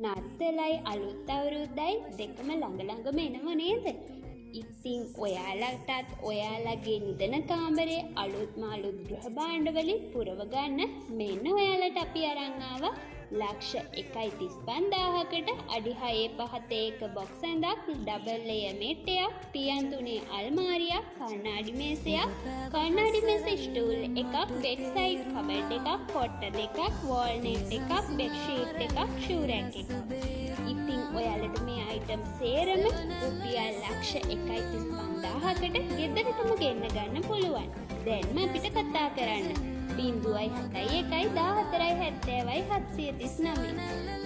නත්තලයි අලුත් අවුරුද්දයි දෙකම ළඟ ළඟම එනව නේද? ඉතින් ඔයාලටත් ඔයාලගේ නිදන කාමරේ අලුත්ම අලුත් ගෘහ භාණ්ඩ වලින් පුරව ගන්න මෙන්න ඔයාලට අපි අරන් ආවා ලක්ෂ 1,35,000කට අඩි 6.5 බොක්ස් ඇඳක්, ඩබල් ලේයර් මෙට්ටයක්, පියන් 3 අල්මාරියක්, කණ්ණාඩි මේසයක්, කණ්ණාඩි මේස ස්ටූල් එකක්, බෙඩ් සයිඩ් කබඩ් එකක්, කොට්ටන එකක්, වෝල්නට් එකක්, බෙඩ් ෂීට් එකක්, ෂූ රැක් එකක්. ඉතින් ඔයාලට මේ අයිටම් සේරම රුපියල් ලක්ෂ 1,35,000කට ගෙදරටම ගෙන්න ගන්න පුළුවන්. දැන්ම අපිට කතා කරන්න 0.71 14 70 739